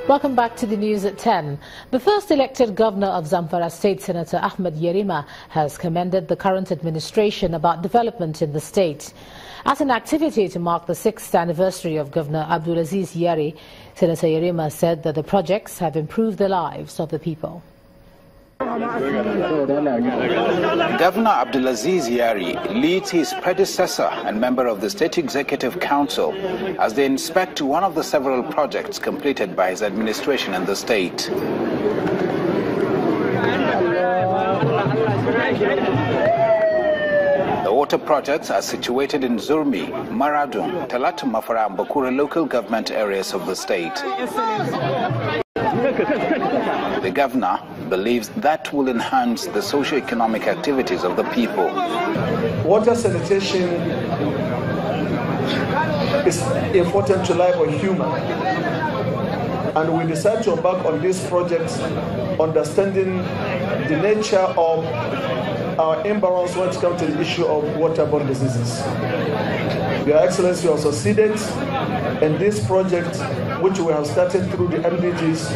Welcome back to the news at 10. The first elected governor of Zamfara State, Senator Ahmed Yerima, has commended the current administration about development in the state. At an activity to mark the 6th anniversary of Governor Abdulaziz Yari, Senator Yerima said that the projects have improved the lives of the people. Governor Abdulaziz Yari leads his predecessor and member of the State Executive Council as they inspect one of the several projects completed by his administration in the state. The water projects are situated in Zurmi, Maradun, Talatu Mafara and Bakura local government areas of the state. The governor believes that will enhance the socio-economic activities of the people. Water sanitation is important to life of human, and we decided to embark on this project understanding the nature of our imbalance when it comes to the issue of waterborne diseases. Your Excellency, you have succeeded in this project, which we have started through the MDGs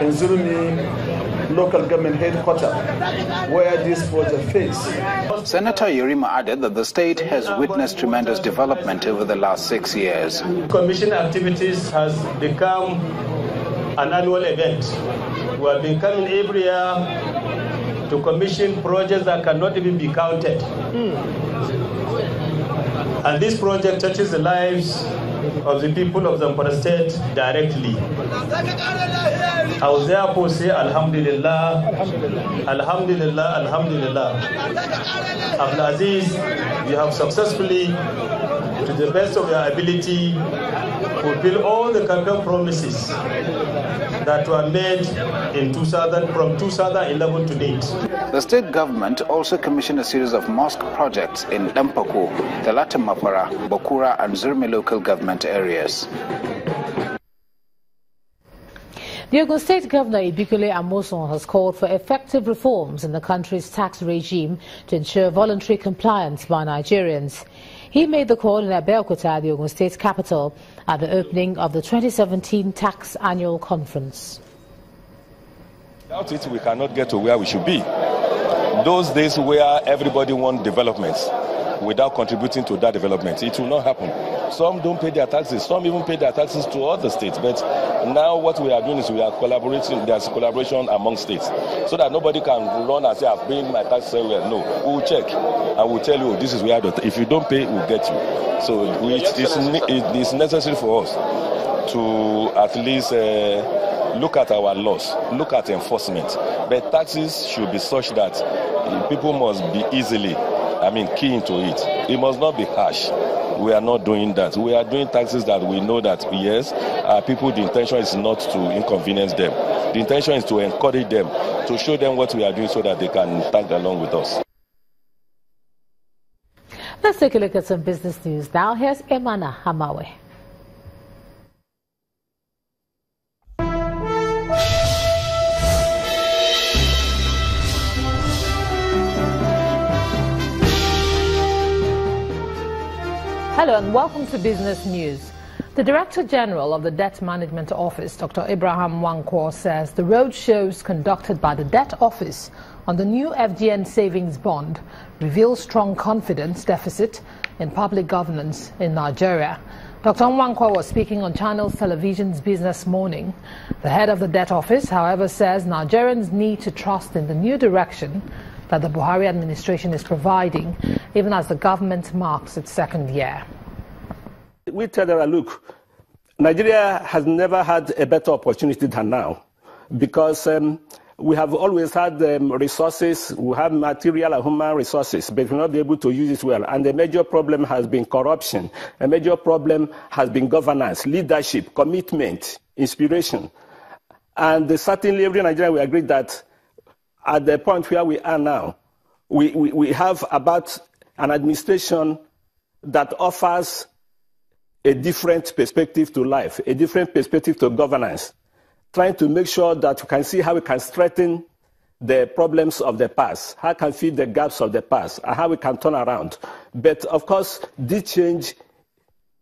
in Zurumi local government headquarters, where this project fails. Senator Yerima added that the state has witnessed tremendous development over the last 6 years. Commission activities has become an annual event. We have been coming every year to commission projects that cannot even be counted. And this project touches the lives of the people of Zamfara State directly. I will therefore say Alhamdulillah, Alhamdulillah, Alhamdulillah. Abdulaziz, you have successfully, to the best of your ability, fulfilled all the campaign promises that were made in from 2011 to date. The state government also commissioned a series of mosque projects in Dampako, Talata Mafara, Bakura and Zurmi local government areas. The Ogun State Governor Ibikule Amoson has called for effective reforms in the country's tax regime to ensure voluntary compliance by Nigerians. He made the call in Abeokuta, the Ogun State capital, at the opening of the 2017 Tax Annual Conference. Without it, we cannot get to where we should be. Those days where everybody wants developments without contributing to that development, it will not happen. Some don't pay their taxes, some even pay their taxes to other states. But now what we are doing is we are collaborating, there's collaboration among states, so that nobody can run and say, I've paid my taxes everywhere. No, we'll check and we'll tell you, this is where, if you don't pay, we'll get you. So it is necessary for us to at least look at our laws, look at enforcement. But taxes should be such that people must be easily, key into it. It must not be harsh. We are not doing that. We are doing taxes that we know that, yes, people, the intention is not to inconvenience them. The intention is to encourage them, to show them what we are doing so that they can tag along with us. Let's take a look at some business news now. Here's Emana Hamawe. Hello and welcome to Business News. The Director General of the Debt Management Office, Dr. Abraham Wankwo, says the road shows conducted by the Debt Office on the new FGN savings bond reveal strong confidence deficit in public governance in Nigeria. Dr. Wankwo was speaking on Channels Television's Business Morning. The head of the Debt Office, however, says Nigerians need to trust in the new direction that the Buhari administration is providing, even as the government marks its second year. We tell them, look, Nigeria has never had a better opportunity than now, because we have always had resources, we have material and human resources, but we're not able to use it well. And the major problem has been corruption. A major problem has been governance, leadership, commitment, inspiration. And certainly every Nigerian will agree that at the point where we are now, we have about an administration that offers a different perspective to life, a different perspective to governance, trying to make sure that we can see how we can strengthen the problems of the past, how we can fill the gaps of the past, and how we can turn around. But of course, this change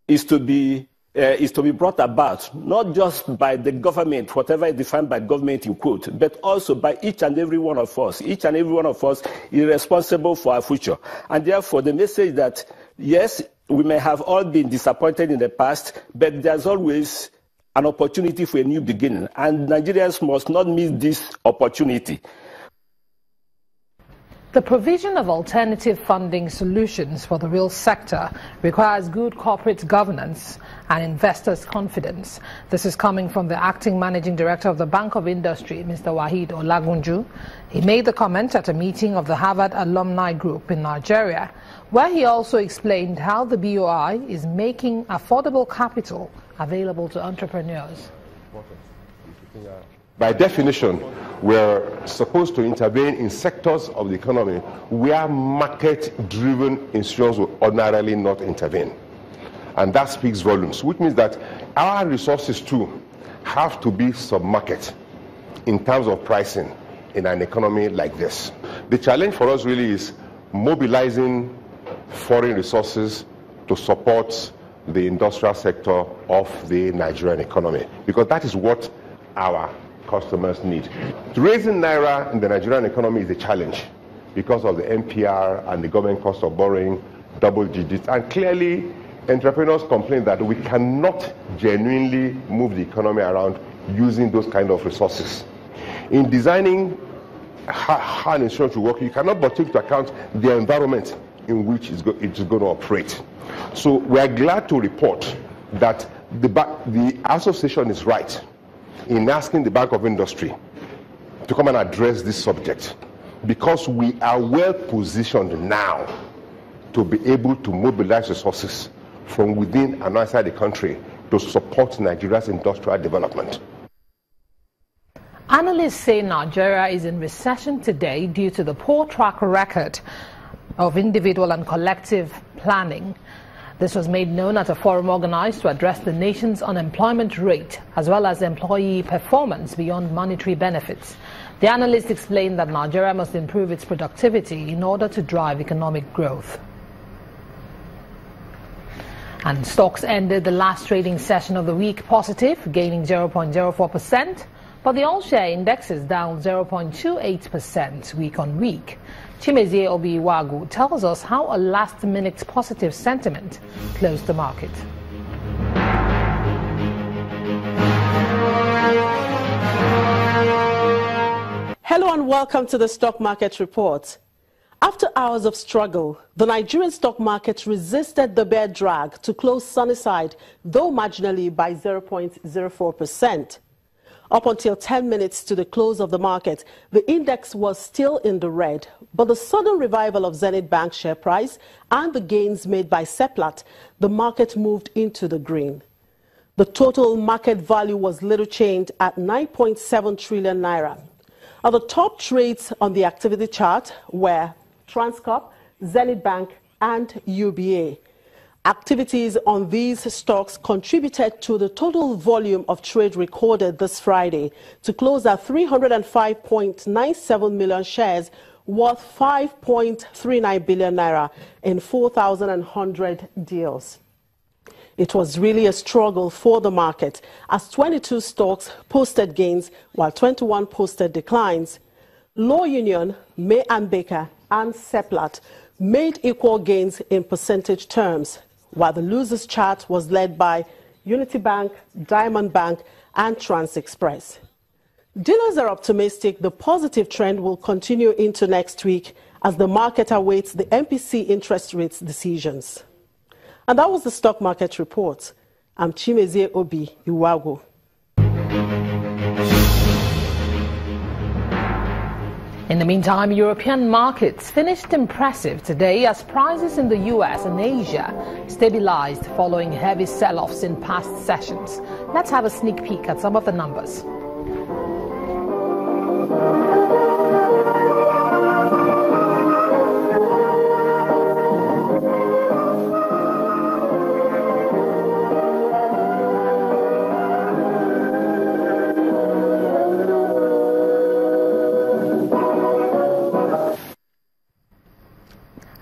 is to be is to be brought about, not just by the government, whatever is defined by government in quote, but also by each and every one of us. Each and every one of us is responsible for our future. And therefore, the message that, yes, we may have all been disappointed in the past, but there's always an opportunity for a new beginning. And Nigerians must not miss this opportunity. The provision of alternative funding solutions for the real sector requires good corporate governance and investors' confidence. This is coming from the acting managing director of the Bank of Industry, Mr. Waheed Olagunju. He made the comment at a meeting of the Harvard Alumni Group in Nigeria, where he also explained how the BOI is making affordable capital available to entrepreneurs. By definition, we're supposed to intervene in sectors of the economy where market-driven institutions will ordinarily not intervene. And that speaks volumes, which means that our resources too have to be sub-market in terms of pricing in an economy like this. The challenge for us really is mobilizing foreign resources to support the industrial sector of the Nigerian economy, because that is what our customers need. Raising naira in the Nigerian economy is a challenge because of the NPR and the government cost of borrowing, double digits, and clearly entrepreneurs complain that we cannot genuinely move the economy around using those kind of resources. In designing how an insurance will work, you cannot but take into account the environment in which it's going to operate. So we are glad to report that the association is right in asking the Bank of Industry to come and address this subject, because we are well positioned now to be able to mobilize resources from within and outside the country to support Nigeria's industrial development. Analysts say Nigeria is in recession today due to the poor track record of individual and collective planning. This was made known at a forum organized to address the nation's unemployment rate as well as employee performance beyond monetary benefits. The analyst explained that Nigeria must improve its productivity in order to drive economic growth. And stocks ended the last trading session of the week positive, gaining 0.04%, but the all-share index is down 0.28% week on week. Chimezie Obi-Iwagu tells us how a last-minute positive sentiment closed the market. Hello and welcome to the Stock Market Report. After hours of struggle, the Nigerian stock market resisted the bear drag to close sunny side, though marginally by 0.04%. Up until 10 minutes to the close of the market, the index was still in the red, but the sudden revival of Zenith Bank share price and the gains made by Seplat, the market moved into the green. The total market value was little changed at 9.7 trillion naira. Now, the top trades on the activity chart were Transcorp, Zenith Bank and UBA. Activities on these stocks contributed to the total volume of trade recorded this Friday to close at 305.97 million shares worth 5.39 billion naira in 4,100 deals. It was really a struggle for the market as 22 stocks posted gains while 21 posted declines. Law Union, May and Baker and Seplat made equal gains in percentage terms, while the losers chart was led by Unity Bank, Diamond Bank and Trans Express. Dealers are optimistic the positive trend will continue into next week as the market awaits the MPC interest rates decisions. And that was the Stock Market Report. I'm Chimezie Obi-Iwagu. In the meantime, European markets finished impressive today as prices in the US and Asia stabilized following heavy sell-offs in past sessions. Let's have a sneak peek at some of the numbers.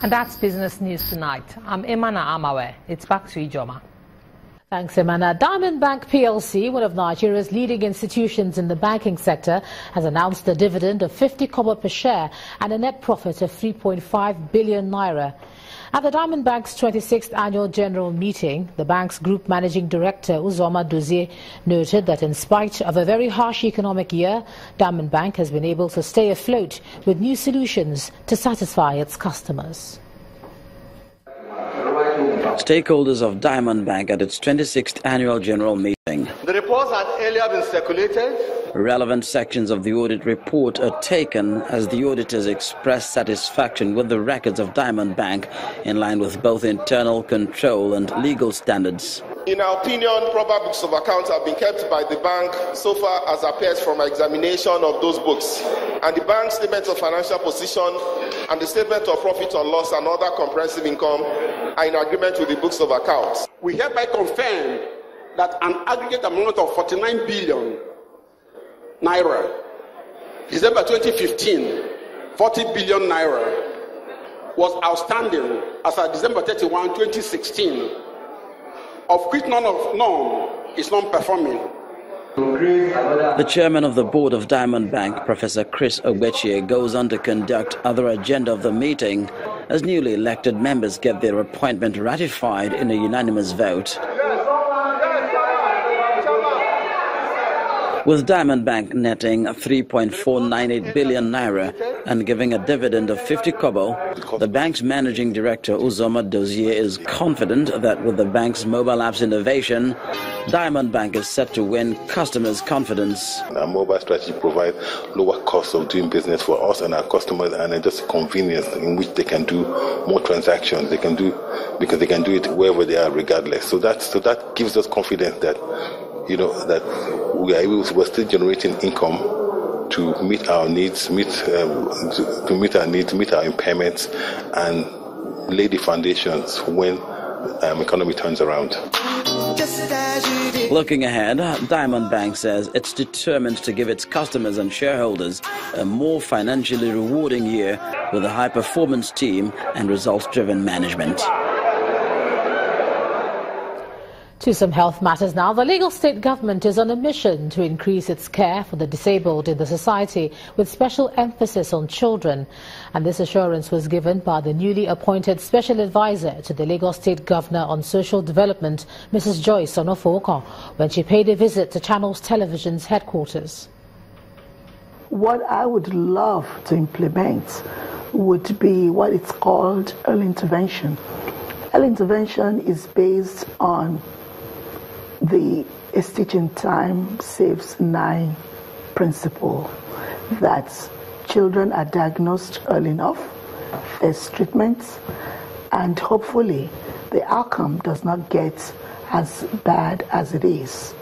And that's Business News Tonight. I'm Imana Amawe. It's back to Ijoma. Thanks, Emana. Diamond Bank PLC, one of Nigeria's leading institutions in the banking sector, has announced a dividend of 50 kobo per share and a net profit of 3.5 billion naira. At the Diamond Bank's 26th annual general meeting, the bank's group managing director, Uzoma Dozie, noted that in spite of a very harsh economic year, Diamond Bank has been able to stay afloat with new solutions to satisfy its customers. Stakeholders of Diamond Bank at its 26th annual general meeting. The reports had earlier been circulated. Relevant sections of the audit report are taken as the auditors express satisfaction with the records of Diamond Bank in line with both internal control and legal standards. In our opinion, proper books of accounts have been kept by the bank so far as appears from our examination of those books. And the bank's statement of financial position and the statement of profit or loss and other comprehensive income are in agreement with the books of accounts. We hereby confirm that an aggregate amount of 49 billion naira, December 2015, 40 billion naira, was outstanding as of December 31, 2016, of which none is non-performing. The chairman of the board of Diamond Bank, Professor Chris Ogwechie, goes on to conduct other agenda of the meeting as newly elected members get their appointment ratified in a unanimous vote. With Diamond Bank netting 3.498 billion naira and giving a dividend of 50 kobo, the bank's managing director Uzoma Dozie is confident that with the bank's mobile apps innovation, Diamond Bank is set to win customers' confidence. Our mobile strategy provides lower costs of doing business for us and our customers, and just convenience in which they can do more transactions. They can do because they can do it wherever they are, regardless. So that gives us confidence that that we're still generating income to meet our needs, meet our impairments, and lay the foundations when economy turns around. Looking ahead, Diamond Bank says it's determined to give its customers and shareholders a more financially rewarding year with a high-performance team and results-driven management. To some health matters now. The Lagos State government is on a mission to increase its care for the disabled in the society, with special emphasis on children. And this assurance was given by the newly appointed special advisor to the Lagos State Governor on Social Development, Mrs. Joyce Onofo-Okon, when she paid a visit to Channels Television's headquarters. What I would love to implement would be what it's called early intervention. Early intervention is based on the a stitch in time saves 9 principle, that children are diagnosed early enough, there's treatments, and hopefully the outcome does not get as bad as it is.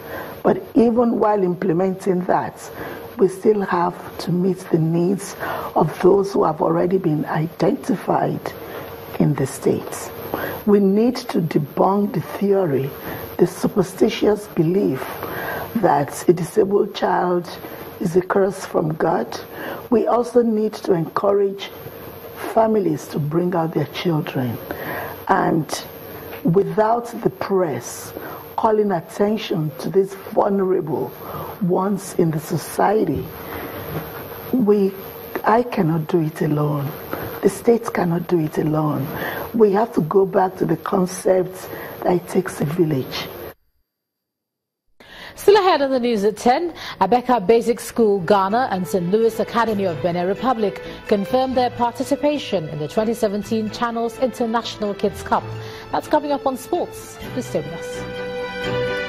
But even while implementing that, we still have to meet the needs of those who have already been identified in the states. We need to debunk the theory, the superstitious belief that a disabled child is a curse from God. We also need to encourage families to bring out their children. And without the press calling attention to these vulnerable ones in the society, I cannot do it alone. The states cannot do it alone. We have to go back to the concept that it takes a village. Still ahead on the news at 10, Abeka Basic School Ghana and St. Louis Academy of Benin Republic confirmed their participation in the 2017 Channels International Kids Cup. That's coming up on Sports. Please stay with us.